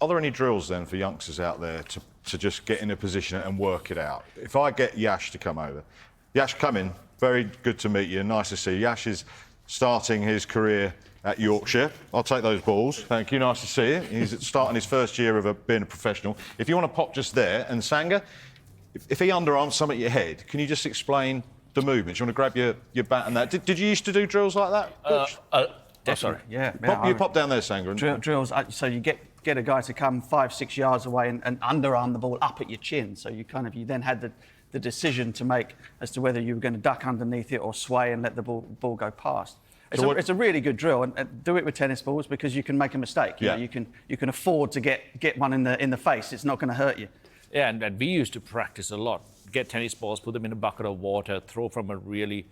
Are there any drills then for youngsters out there to just get in a position and work it out? If I get Yash to come over, Yash, come in. Very good to meet you. Nice to see you. Yash is starting his career at Yorkshire. I'll take those balls. Thank you. Nice to see you. He's starting his first year of being a professional. If you want to pop just there, and Sanga, if he underarms something at your head, can you just explain the movements? You want to grab your bat and that? Did you used to do drills like that? Sorry. Yeah. You pop down there, Sanga. Drills. So you get a guy to come 5-6 yards away and underarm the ball up at your chin. So you then had the decision to make as to whether you were going to duck underneath it or sway and let the ball go past. It's a really good drill, and do it with tennis balls because you can make a mistake. You know, you can afford to get one in the face. It's not going to hurt you. Yeah, and we used to practice a lot. Get tennis balls, put them in a bucket of water, throw from a really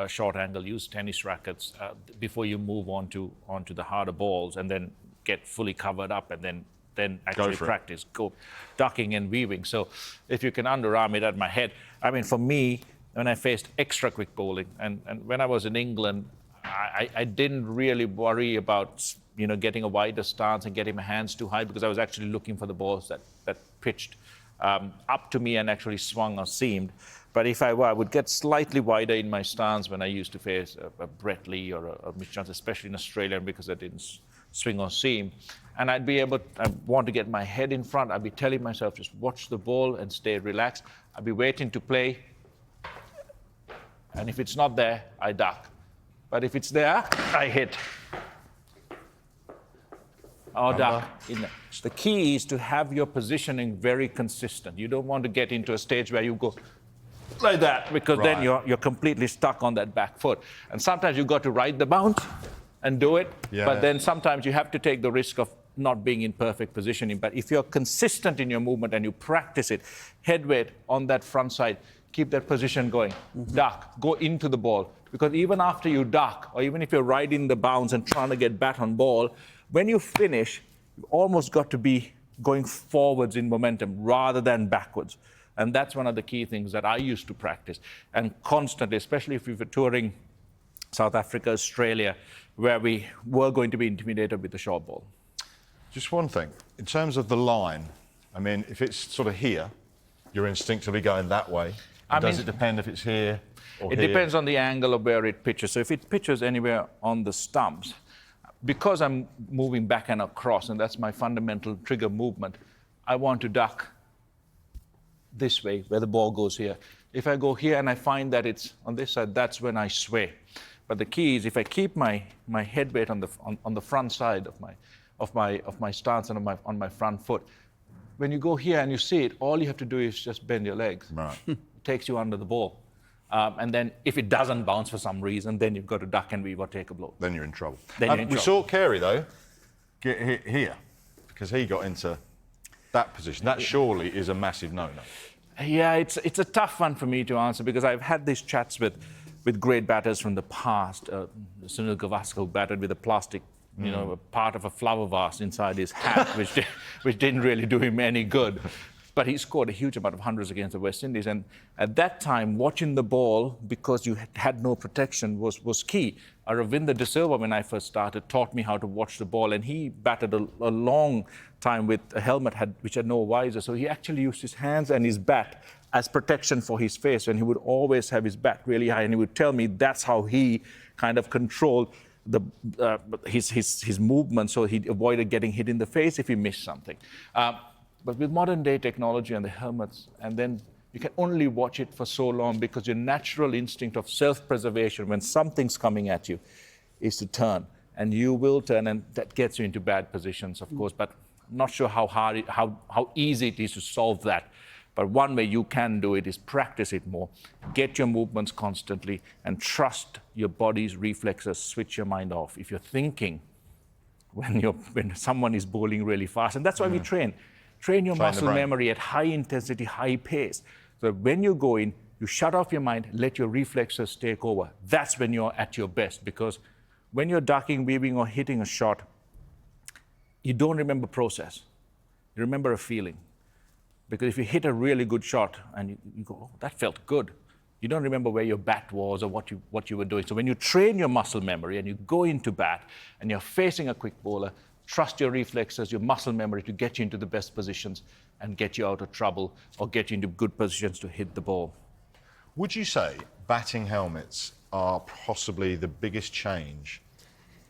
short angle, use tennis rackets before you move on to the harder balls, and then get fully covered up, and then actually practice, go ducking and weaving. So if you can underarm it at my head. I mean, for me, when I faced extra quick bowling, and when I was in England, I didn't really worry about getting a wider stance and getting my hands too high, because I was actually looking for the balls that pitched up to me and actually swung or seamed. But if I would get slightly wider in my stance when I used to face a Brett Lee or a Mitch Johnson, especially in Australia, because I didn't swing or seam. And I want to get my head in front. I'd be telling myself, just watch the ball and stay relaxed. I'd be waiting to play. And if it's not there, I duck. But if it's there, I hit. Or duck. The key is to have your positioning very consistent. You don't want to get into a stage where you go like that, because then you're completely stuck on that back foot. And sometimes you've got to ride the bounce and do it. Yeah. But then sometimes you have to take the risk of not being in perfect positioning. But if you're consistent in your movement and you practice it, head weight on that front side, keep that position going. Duck, go into the ball. Because even after you duck, or even if you're riding the bounce and trying to get bat on ball, when you finish, you've almost got to be going forwards in momentum rather than backwards. And that's one of the key things that I used to practice. And constantly, especially if we were touring South Africa, Australia, where we were going to be intimidated with the short ball. Just one thing, in terms of the line, I mean, if it's sort of here, you're instinctively going that way. Does it depend if it's here or here? It depends on the angle of where it pitches. So if it pitches anywhere on the stumps, because I'm moving back and across, and that's my fundamental trigger movement, I want to duck this way, where the ball goes here. If I go here and I find that it's on this side, that's when I sway. But the key is if I keep my head weight on the front side of my stance and on my front foot, when you go here and you see it, all you have to do is just bend your legs. Right. It takes you under the ball. And then if it doesn't bounce for some reason, then you've got to duck and weave or take a blow. Then you're in trouble. We saw Carey, though, get hit here because he got into that position. That surely is a massive no-no. Yeah, it's a tough one for me to answer, because I've had these chats with great batters from the past. Sunil Gavaskar batted with a plastic, a part of a flower vase inside his hat, which didn't really do him any good. But he scored a huge amount of hundreds against the West Indies. And at that time, watching the ball, because you had no protection, was key. Ravinder De Silva, when I first started, taught me how to watch the ball. And he batted a long time with a helmet which had no visor. So he actually used his hands and his bat as protection for his face. And he would always have his bat really high. And he would tell me that's how he kind of controlled his movement, so he avoided getting hit in the face if he missed something. But with modern day technology and the helmets, and then you can only watch it for so long, because your natural instinct of self-preservation when something's coming at you is to turn. And you will turn, and that gets you into bad positions, of course. But I'm not sure how easy it is to solve that. But one way you can do it is practice it more. Get your movements constantly and trust your body's reflexes. Switch your mind off. If you're thinking when someone is bowling really fast, and that's why we train your muscle memory at high intensity, high pace. So when you go in, you shut off your mind, let your reflexes take over. That's when you're at your best, because when you're ducking, weaving, or hitting a shot, you don't remember process. You remember a feeling. Because if you hit a really good shot and you go, oh, that felt good, you don't remember where your bat was or what you were doing. So when you train your muscle memory and you go into bat and you're facing a quick bowler, trust your reflexes, your muscle memory to get you into the best positions and get you out of trouble or get you into good positions to hit the ball. Would you say batting helmets are possibly the biggest change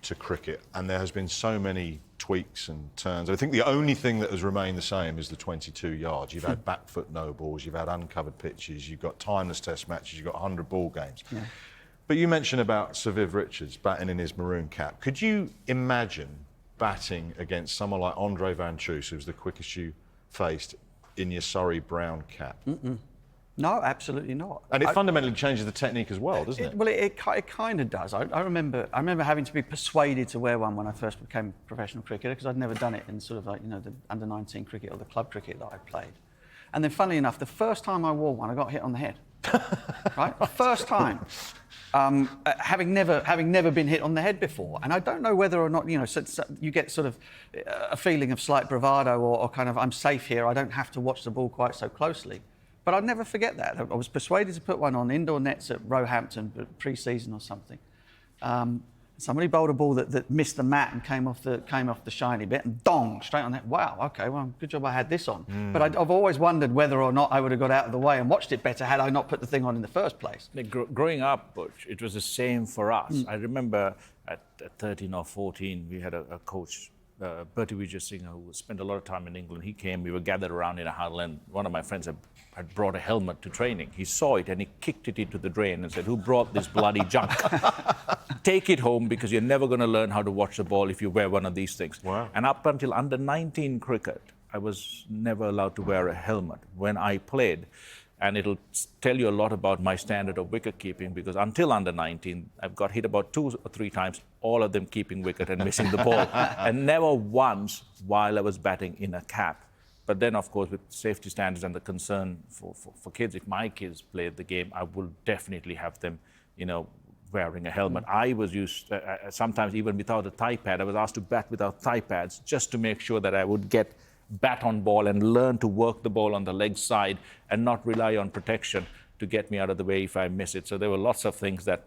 to cricket? And there has been so many tweaks and turns. I think the only thing that has remained the same is the 22 yards. You've had back foot no balls, you've had uncovered pitches, you've got timeless test matches, you've got 100 ball games. Yeah. But you mentioned about Sir Viv Richards batting in his maroon cap. Could you imagine batting against someone like Andre Van Troos, who's the quickest you faced, in your Surrey brown cap? No, absolutely not. And it fundamentally changes the technique as well, doesn't it? Well, it kind of does. I remember having to be persuaded to wear one when I first became a professional cricketer, because I'd never done it in sort of like, the under-19 cricket or the club cricket that I played. And then, funnily enough, the first time I wore one, I got hit on the head. Right? First time. Having never been hit on the head before. And I don't know whether or not, so you get sort of a feeling of slight bravado or kind of, I'm safe here, I don't have to watch the ball quite so closely. But I'll never forget that. I was persuaded to put one on indoor nets at Roehampton pre-season or something. Somebody bowled a ball that missed the mat and came off the shiny bit and dong, straight on that. Wow, okay, well, good job I had this on. But I've always wondered whether or not I would have got out of the way and watched it better had I not put the thing on in the first place. Growing up, Butch, it was the same for us. I remember at 13 or 14, we had a coach, Bertie Vijay Singh, who spent a lot of time in England. He came, we were gathered around in a huddle, and one of my friends had brought a helmet to training. He saw it and he kicked it into the drain and said, "Who brought this bloody junk? Take it home, because you're never going to learn how to watch the ball if you wear one of these things." Wow. And up until under 19 cricket, I was never allowed to wear a helmet when I played. And it'll tell you a lot about my standard of wicket keeping, because until under 19, I've got hit about 2 or 3 times, all of them keeping wicket and missing the ball, and never once while I was batting in a cap. But then, of course, with safety standards and the concern for kids, if my kids played the game, I will definitely have them, wearing a helmet. I was used, sometimes even without a thigh pad, I was asked to bat without thigh pads just to make sure that I would get bat on ball and learn to work the ball on the leg side and not rely on protection to get me out of the way if I miss it. So there were lots of things that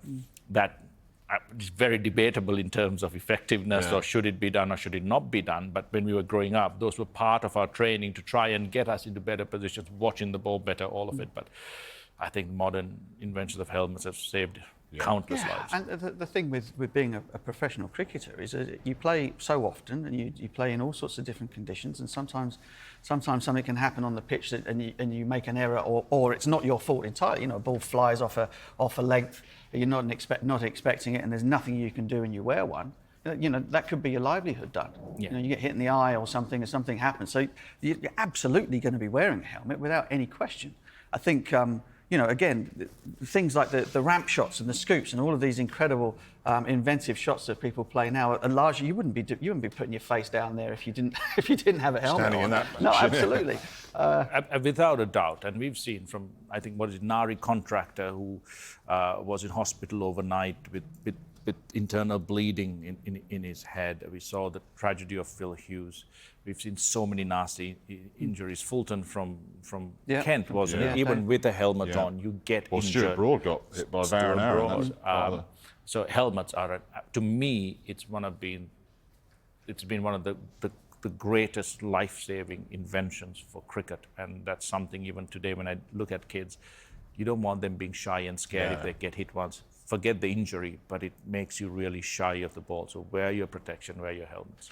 is very debatable in terms of effectiveness, or should it be done or should it not be done. But when we were growing up, those were part of our training to try and get us into better positions, watching the ball better, all of it. But I think modern inventions of helmets have saved countless lives. And the thing with being a professional cricketer is that you play so often, and you play in all sorts of different conditions, and sometimes something can happen on the pitch and you make an error, or it's not your fault entirely. A ball flies off a length, you're not expecting it, and there's nothing you can do, and you wear one. That could be your livelihood done. Yeah. You get hit in the eye or something, or something happens. So you're absolutely going to be wearing a helmet without any question. I think. Again, things like the ramp shots and the scoops and all of these incredible inventive shots that people play now, and largely you wouldn't be putting your face down there if you didn't have a helmet Standing on. in that No, match. absolutely. Without a doubt, and we've seen from, I think, Nari Contractor, who was in hospital overnight with internal bleeding in his head. We saw the tragedy of Phil Hughes. We've seen so many nasty injuries. Fulton from Kent, wasn't it? Even with a helmet on, you get Or injured. Stuart Broad got hit by Varun Aaron. So helmets are, to me, it's been one of the greatest life-saving inventions for cricket, and that's something even today when I look at kids, you don't want them being shy and scared if they get hit once. Forget the injury, but it makes you really shy of the ball. So wear your protection, wear your helmets.